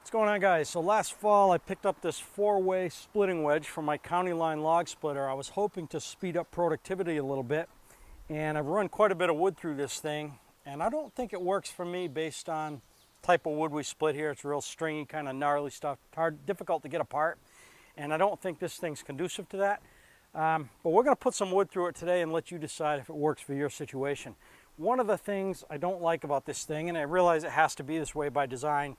What's going on, guys? So last fall I picked up this 4-way splitting wedge from my county line log splitter. I was hoping to speed up productivity a little bit, and I've run quite a bit of wood through this thing, and I don't think it works for me based on type of wood we split here. It's real stringy, kind of gnarly stuff, difficult to get apart, and I don't think this thing's conducive to that. But we're going to put some wood through it today and let you decide if it works for your situation. One of the things I don't like about this thing, and I realize it has to be this way by design,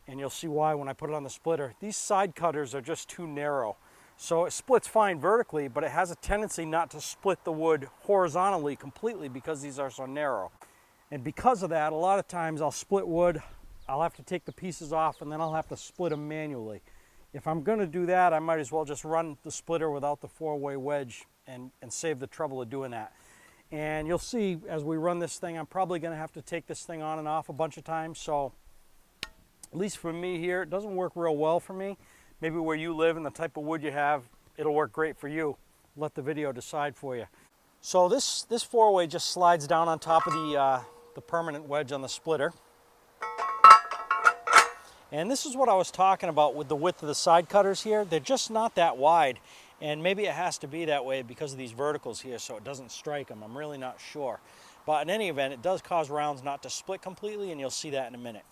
and you'll see why when I put it on the splitter, these side cutters are just too narrow. So it splits fine vertically, but it has a tendency not to split the wood horizontally completely because these are so narrow. And because of that, a lot of times I'll split wood, I'll have to take the pieces off, and then I'll have to split them manually. If I'm going to do that, I might as well just run the splitter without the 4-way wedge and save the trouble of doing that. And you'll see as we run this thing, I'm probably going to have to take this thing on and off a bunch of times. So at least for me here, it doesn't work real well for me. Maybe where you live and the type of wood you have, it'll work great for you. Let the video decide for you. So this 4-way just slides down on top of the permanent wedge on the splitter. And this is what I was talking about with the width of the side cutters here. They're just not that wide. And maybe it has to be that way because of these verticals here so it doesn't strike them. I'm really not sure. But in any event, it does cause rounds not to split completely, and you'll see that in a minute.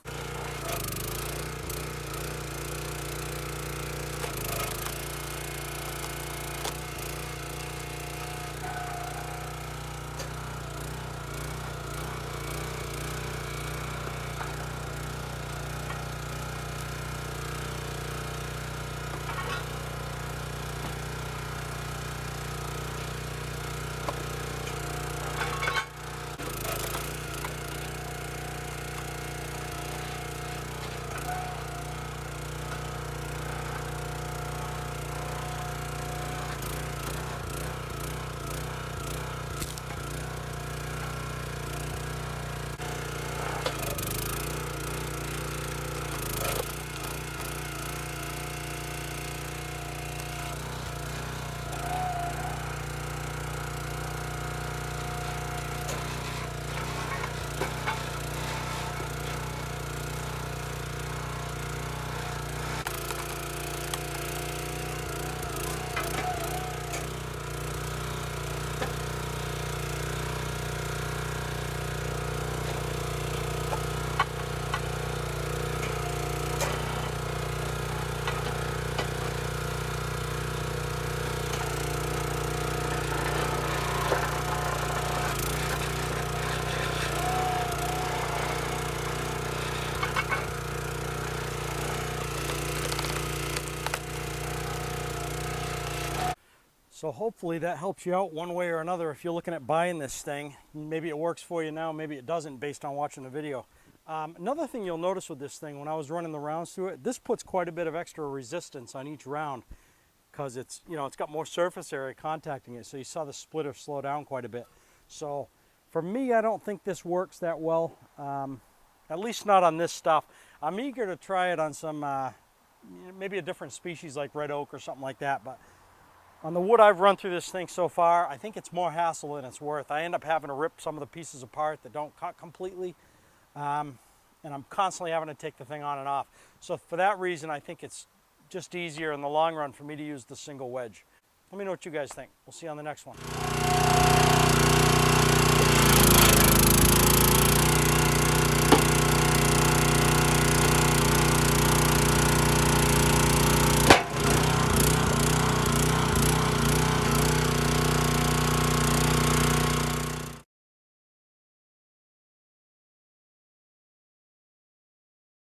So hopefully that helps you out one way or another if you're looking at buying this thing. Maybe it works for you now, maybe it doesn't based on watching the video. Another thing you'll notice with this thing, when I was running the rounds through it, this puts quite a bit of extra resistance on each round because it's got more surface area contacting it. So you saw the splitter slow down quite a bit. So for me, I don't think this works that well, at least not on this stuff. I'm eager to try it on some, maybe a different species like red oak or something like that. But on the wood I've run through this thing so far, I think it's more hassle than it's worth. I end up having to rip some of the pieces apart that don't cut completely, and I'm constantly having to take the thing on and off. So for that reason, I think it's just easier in the long run for me to use the single wedge. Let me know what you guys think. We'll see you on the next one.